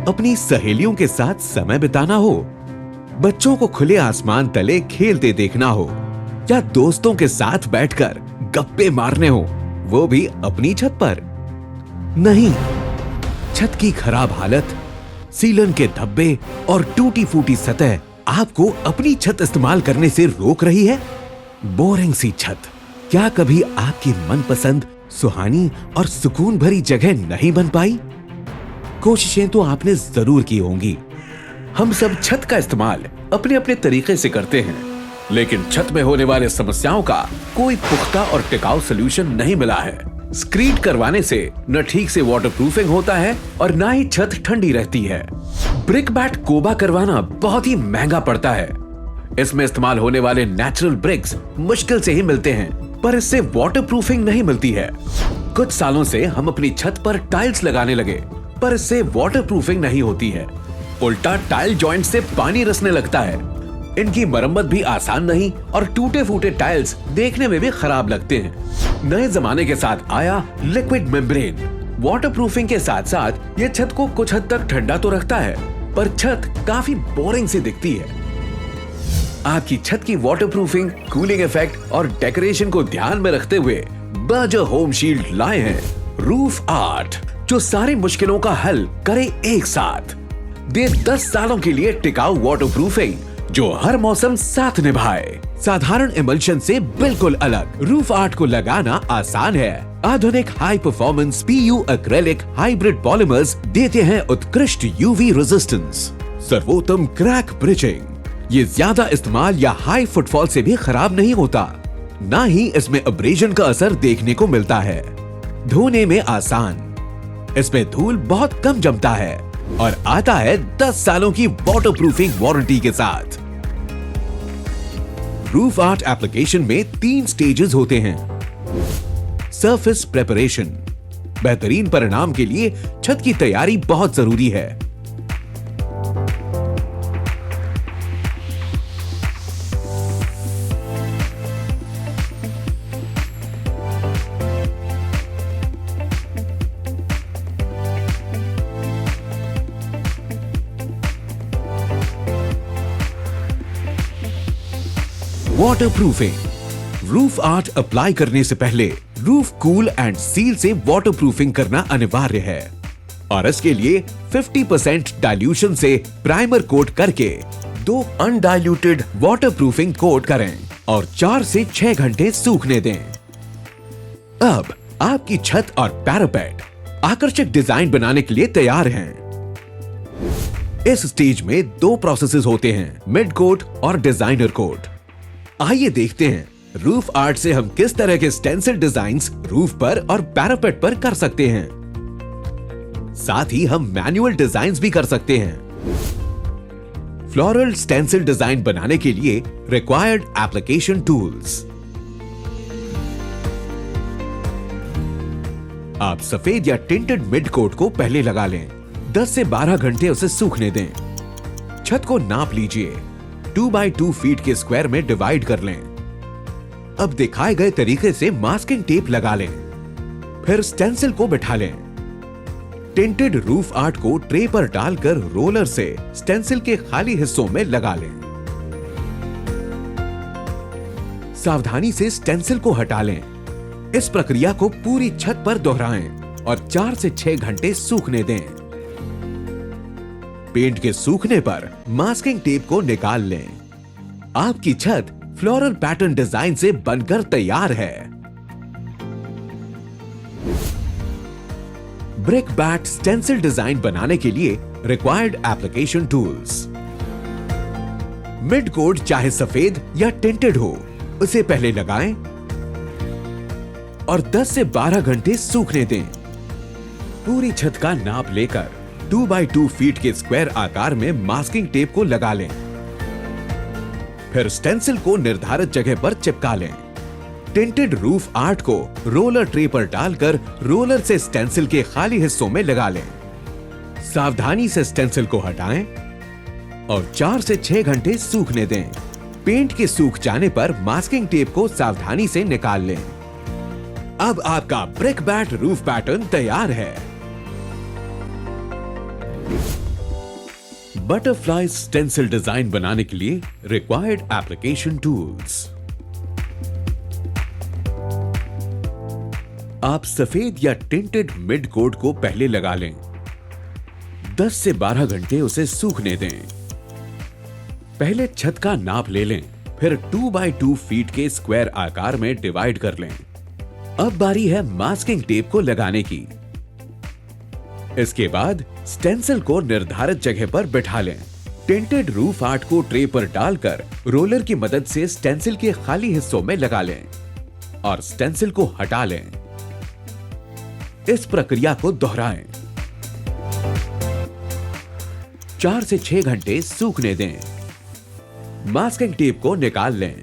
अपनी सहेलियों के साथ समय बिताना हो, बच्चों को खुले आसमान तले खेलते देखना हो या दोस्तों के साथ बैठकर गप्पे मारने हो, वो भी अपनी छत पर। नहीं, छत की खराब हालत, सीलन के धब्बे और टूटी फूटी सतह आपको अपनी छत इस्तेमाल करने से रोक रही है। बोरिंग सी छत क्या कभी आपकी मनपसंद, सुहानी और सुकून भरी जगह नहीं बन पाई? कोशिशें तो आपने जरूर की होंगी। हम सब छत का इस्तेमाल अपने अपने तरीके से करते हैं, लेकिन छत में होने वाले समस्याओं का कोई पुख्ता और टिकाऊ सलूशन नहीं मिला है। स्क्रीड करवाने से न ठीक से वाटरप्रूफिंग होता है और न ही छत ठंडी रहती है। ब्रिक बैट कोबा करवाना बहुत ही महंगा पड़ता है। इसमें इस्तेमाल होने वाले नेचुरल ब्रिक्स मुश्किल से ही मिलते हैं, पर इससे वाटरप्रूफिंग नहीं मिलती है। कुछ सालों से हम अपनी छत पर टाइल्स लगाने लगे, पर इससे वाटरप्रूफिंग नहीं होती है। उल्टा टाइल जॉइंट से पानी रिसने लगता है। इनकी मरम्मत भी आसान नहीं और टूटे फूटे टाइल्स देखने में भी खराब लगते हैं। नए जमाने के साथ आया लिक्विड मेम्ब्रेन। वाटरप्रूफिंग के साथ साथ ये छत को कुछ हद तक ठंडा तो रखता है, पर छत काफी बोरिंग सी दिखती है। आपकी छत की वाटरप्रूफिंग, कूलिंग इफेक्ट और डेकोरेशन को ध्यान में रखते हुए बर्जर होम शील्ड लाए हैं रूफ आर्ट, जो सारी मुश्किलों का हल करे एक साथ। दे 10 सालों के लिए टिकाऊ वाटरप्रूफिंग जो हर मौसम साथ निभाए। साधारण इमल्शन से बिल्कुल अलग रूफ आर्ट को लगाना आसान है। आधुनिक high performance PU acrylic hybrid polymers देते हैं उत्कृष्ट UV रेजिस्टेंस, सर्वोत्तम क्रैक ब्रिजिंग। ये ज्यादा इस्तेमाल या हाई फुटफॉल से भी खराब नहीं होता, ना ही इसमें अब्रेजन का असर देखने को मिलता है। धोने में आसान, इसमें धूल बहुत कम जमता है और आता है 10 सालों की वाटरप्रूफिंग वारंटी के साथ। रूफ आर्ट एप्लीकेशन में 3 स्टेजेस होते हैं। सरफेस प्रेपरेशन, बेहतरीन परिणाम के लिए छत की तैयारी बहुत जरूरी है। वाटरप्रूफिंग, रूफ आर्ट अप्लाई करने से पहले रूफ कूल एंड सील से वाटरप्रूफिंग करना अनिवार्य है और इसके लिए 50% डाइल्यूशन से प्राइमर कोट करके 2 अनडाइल्यूटेड वाटरप्रूफिंग कोट करें और 4 से 6 घंटे सूखने दें। अब आपकी छत और पैरापेट आकर्षक डिजाइन बनाने के लिए तैयार हैं। इस स्टेज में 2 प्रोसेसेस होते हैं, मिड कोट और डिजाइनर कोट। आइए देखते हैं रूफ आर्ट से हम किस तरह के स्टेंसिल डिजाइन्स रूफ पर और पैरापेट पर कर सकते हैं। साथ ही हम मैनुअल डिजाइन्स भी कर सकते हैं। फ्लोरल स्टेंसिल डिजाइन बनाने के लिए रिक्वायर्ड एप्लीकेशन टूल्स। आप सफेद या टिंटेड मिड कोट को पहले लगा लें। 10 से 12 घंटे उसे सूखने दें। छत को नाप लीजिए, 2 बाई 2 फीट के स्क्वायर में डिवाइड कर लें। अब दिखाए गए तरीके से मास्किंग टेप लगा लें, फिर स्टेंसिल को बिठा लें। टिंटेड रूफ आर्ट को ट्रे पर डालकर रोलर से स्टेंसिल के खाली हिस्सों में लगा लें। सावधानी से स्टेंसिल को हटा लें। इस प्रक्रिया को पूरी छत पर दोहराएं और 4 से 6 घंटे सूखने दें। पेंट के सूखने पर मास्किंग टेप को निकाल लें। आपकी छत फ्लोरल पैटर्न डिजाइन से बनकर तैयार है। ब्रिक बैट स्टेंसिल डिजाइन बनाने के लिए required application tools. Mid coat चाहे सफेद या टिंटेड हो, उसे पहले लगाएं और 10 से 12 घंटे सूखने दें। पूरी छत का नाप लेकर 2 बाई 2 फीट के स्क्वायर आकार में मास्किंग टेप को लगा लें, फिर स्टेंसिल को निर्धारित जगह पर चिपका लें। टिंटेड रूफ आर्ट को रोलर ट्रे पर डालकर रोलर से स्टेंसिल के खाली हिस्सों में लगा लें। सावधानी से स्टेंसिल को हटाएं और 4 से 6 घंटे सूखने दें। पेंट के सूख जाने पर मास्किंग टेप को सावधानी से निकाल लें। अब आपका ब्रिक बैट रूफ पैटर्न तैयार है। बटरफ्लाई स्टेंसिल डिजाइन बनाने के लिए रिक्वायर्ड एप्लीकेशन टूल्स। आप सफेद या टिंटेड मिड कोट को पहले लगा लें। 10 से 12 घंटे उसे सूखने दें। पहले छत का नाप ले लें, फिर 2 बाय 2 फीट के स्क्वायर आकार में डिवाइड कर लें। अब बारी है मास्किंग टेप को लगाने की। इसके बाद स्टेंसिल को निर्धारित जगह पर बिठा लें। टिंटेड रूफ आर्ट को ट्रे पर डालकर रोलर की मदद से स्टेंसिल के खाली हिस्सों में लगा लें और स्टेंसिल को हटा लें। इस प्रक्रिया को दोहराएं। 4 से 6 घंटे सूखने दें। मास्किंग टेप को निकाल लें।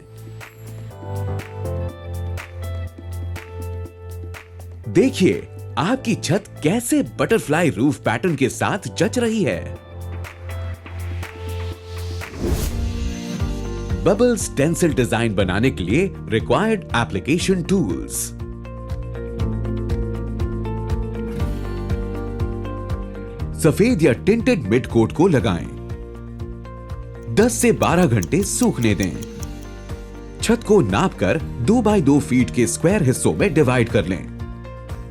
देखिए आपकी छत कैसे बटरफ्लाई रूफ पैटर्न के साथ जच रही है। बबल स्टेंसिल डिजाइन बनाने के लिए रिक्वायर्ड एप्लीकेशन टूल्स। सफेद या टिंटेड मिड कोट को लगाएं। 10 से 12 घंटे सूखने दें। छत को नापकर 2 बाय 2 फीट के स्क्वायर हिस्सों में डिवाइड कर लें।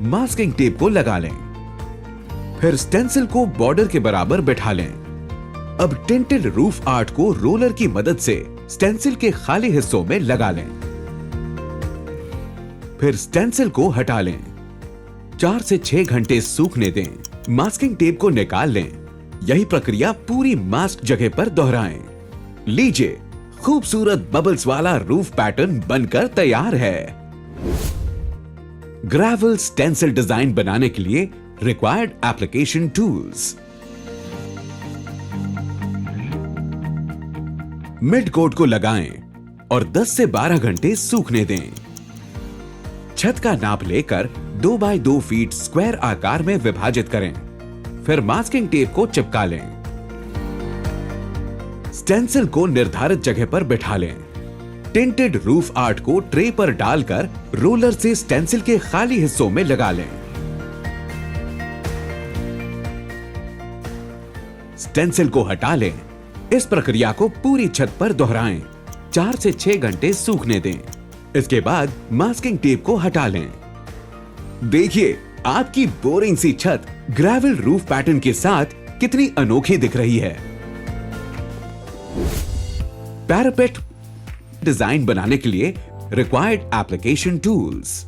मास्किंग टेप को लगा लें। फिर स्टेंसिल को बॉर्डर के बराबर बिठा लें। अब टिंटेड रूफ आर्ट को रोलर की मदद से स्टेंसिल के खाली हिस्सों में लगा लें। फिर स्टेंसिल को हटा लें। 4 से 6 घंटे सूखने दें। मास्किंग टेप को निकाल लें। यही प्रक्रिया पूरी मास्क जगह पर दोहराएं। लीजिए, खूबसूरत बबल्स वाला रूफ पैटर्न बनकर तैयार है। ग्रेवल स्टेंसिल डिजाइन बनाने के लिए required application tools. Mid coat को लगाएं और 10 से 12 घंटे सूखने दें। छत का नाप लेकर 2 बाय 2 फीट स्क्वायर आकार में विभाजित करें। फिर मास्किंग टेप को चिपका लें। स्टेंसिल को निर्धारित जगह पर बिठा लें। टिंटेड रूफ आर्ट को ट्रे पर डालकर रोलर से स्टेंसिल के खाली हिस्सों में लगा लें। स्टेंसिल को हटा लें। इस प्रक्रिया को पूरी छत पर दोहराएं। 4 से 6 घंटे सूखने दें। इसके बाद मास्किंग टेप को हटा लें। देखिए, आपकी बोरिंग सी छत ग्रेवल रूफ पैटर्न के साथ कितनी अनोखी दिख रही है। पैरापेट डिजाइन बनाने के लिए required application tools.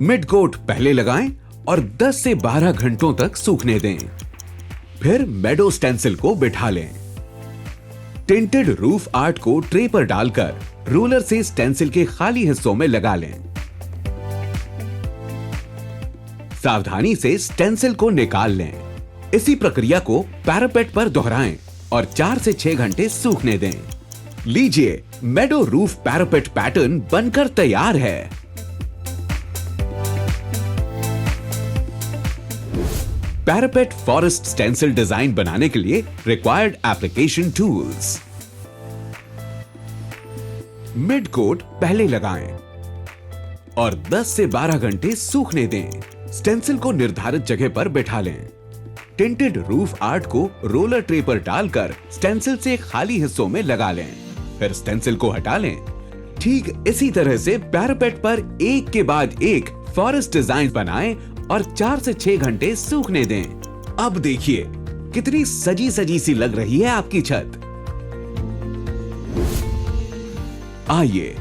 Mid coat पहले लगाएं और 10 से 12 घंटों तक सूखने दें। फिर मेडो स्टेंसिल को बिठा लें। टिंटेड रूफ आर्ट को ट्रे पर डालकर रोलर से स्टेंसिल के खाली हिस्सों में लगा लें। सावधानी से स्टेंसिल को निकाल लें। इसी प्रक्रिया को पैरापेट पर दोहराएं और 4 से 6 घंटे सूखने दें। लीजिए, मेडो रूफ पैरापेट पैटर्न बनकर तैयार है। पैरापेट फॉरेस्ट स्टेंसिल डिजाइन बनाने के लिए required application tools. Mid coat पहले लगाएं और 10 से 12 घंटे सूखने दें। स्टेंसिल को निर्धारित जगह पर बिठा लें। टिंटेड रूफ आर्ट को रोलर ट्रे पर डालकर स्टेंसिल से खाली हिस्सों में लगा लें। फिर स्टेंसिल को हटा लें। ठीक इसी तरह से पैरापेट पर एक के बाद एक फॉरेस्ट डिजाइन बनाएं और 4 से 6 घंटे सूखने दें। अब देखिए, कितनी सजी सजी सी लग रही है आपकी छत। आइए,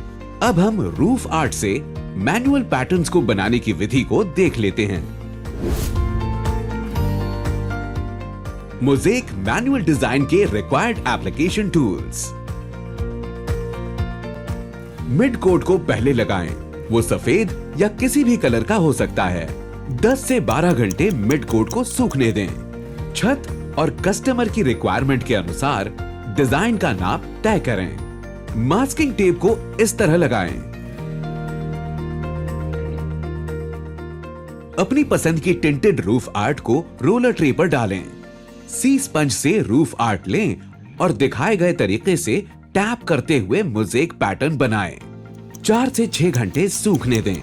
अब हम रूफ आर्ट से मैनुअल पैटर्न्स को बनाने की विधि को देख लेते हैं। मोज़ेक मैनुअल डिजाइन के required application tools. Mid coat को पहले लगाएं। वो सफेद या किसी भी कलर का हो सकता है। 10 से 12 घंटे मिड कोट को सूखने दें। छत और कस्टमर की रिक्वायरमेंट के अनुसार डिजाइन का नाप तय करें। मास्किंग टेप को इस तरह लगाएं। अपनी पसंद की टिंटेड रूफ आर्ट को रोलर ट्रे पर डालें। सी स्पंज से रूफ आर्ट लें और दिखाए गए तरीके से टैप करते हुए मोज़ेक पैटर्न बनाएं। 4 से 6 घंटे सूखने दें।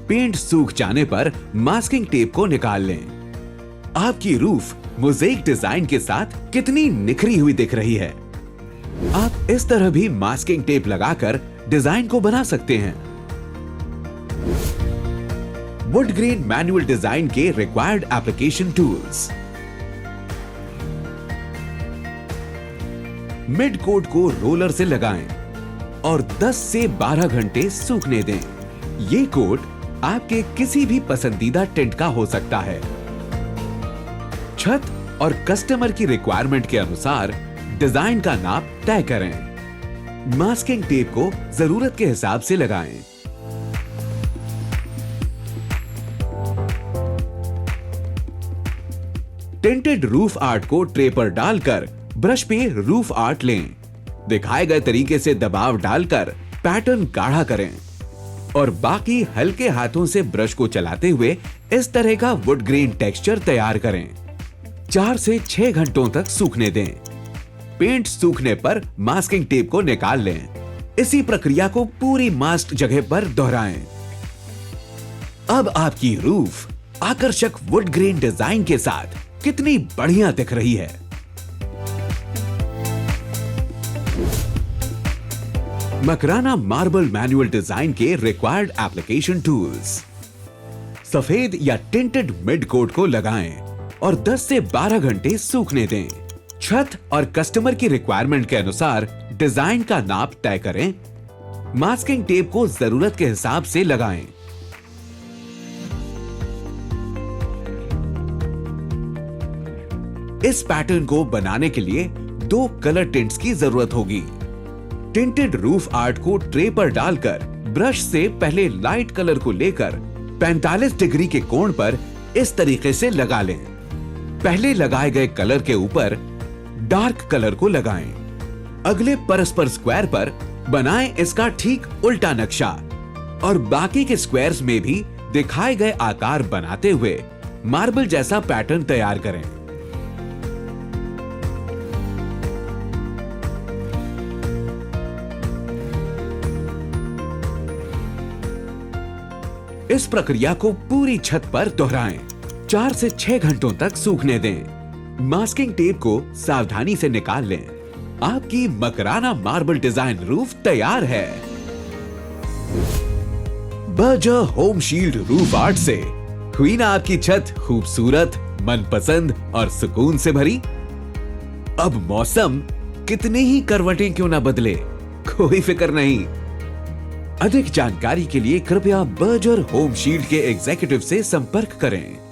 पेंट सूख जाने पर मास्किंग टेप को निकाल लें। आपकी रूफ मोज़ेक डिजाइन के साथ कितनी निखरी हुई दिख रही है। आप इस तरह भी मास्किंग टेप लगाकर डिजाइन को बना सकते हैं। वुड ग्रेन मैनुअल डिजाइन के required application tools. Mid coat को रोलर से लगाएं और 10 से 12 घंटे सूखने दें। ये कोट आपके किसी भी पसंदीदा टेंट का हो सकता है। छत और कस्टमर की रिक्वायरमेंट के अनुसार डिजाइन का नाप तय करें। मास्किंग टेप को जरूरत के हिसाब से लगाएं। टिंटेड रूफ आर्ट को ट्रे पर डालकर ब्रश पे रूफ आर्ट लें। दिखाए गए तरीके से दबाव डालकर पैटर्न गाढ़ा करें और बाकी हल्के हाथों से ब्रश को चलाते हुए इस तरह का वुड ग्रेन टेक्सचर तैयार करें। 4 से 6 घंटों तक सूखने दें। पेंट सूखने पर मास्किंग टेप को निकाल लें। इसी प्रक्रिया को पूरी मास्क जगह पर दोहराएं। अब आपकी रूफ आकर्षक वुड ग्रेन डिजाइन के साथ कितनी बढ़िया दिख रही है। मकराना मार्बल मैनुअल डिजाइन के रिक्वायर्ड एप्लीकेशन टूल्स। सफेद या टिंटेड मिड कोट को लगाएं और 10 से 12 घंटे सूखने दें। छत और कस्टमर की रिक्वायरमेंट के अनुसार डिजाइन का नाप तय करें। मास्किंग टेप को जरूरत के हिसाब से लगाएं। इस पैटर्न को बनाने के लिए 2 कलर टिंट्स की जरूरत होगी। टिंटेड रूफ आर्ट को ट्रे पर डालकर ब्रश से पहले लाइट कलर को लेकर 45 डिग्री के कोण पर इस तरीके से लगा लें। पहले लगाए गए कलर के ऊपर डार्क कलर को लगाएं। अगले परस्पर स्क्वायर पर बनाएं इसका ठीक उल्टा नक्शा और बाकी के स्क्वायर्स में भी दिखाए गए आकार बनाते हुए मार्बल जैसा पैटर्न तैयार करें। इस प्रक्रिया को पूरी छत पर दोहराएं। 4 से 6 घंटों तक सूखने दें। मास्किंग टेप को सावधानी से निकाल लें। आपकी मकराना मार्बल डिजाइन रूफ तैयार है। Berger home shield roof art से हुई ना आपकी छत खूबसूरत, मनपसंद और सुकून से भरी। अब मौसम कितने ही करवटें क्यों ना बदले, कोई फिक्र नहीं। अधिक जानकारी के लिए कृपया बर्जर होम शील्ड के एग्जीक्यूटिव से संपर्क करें।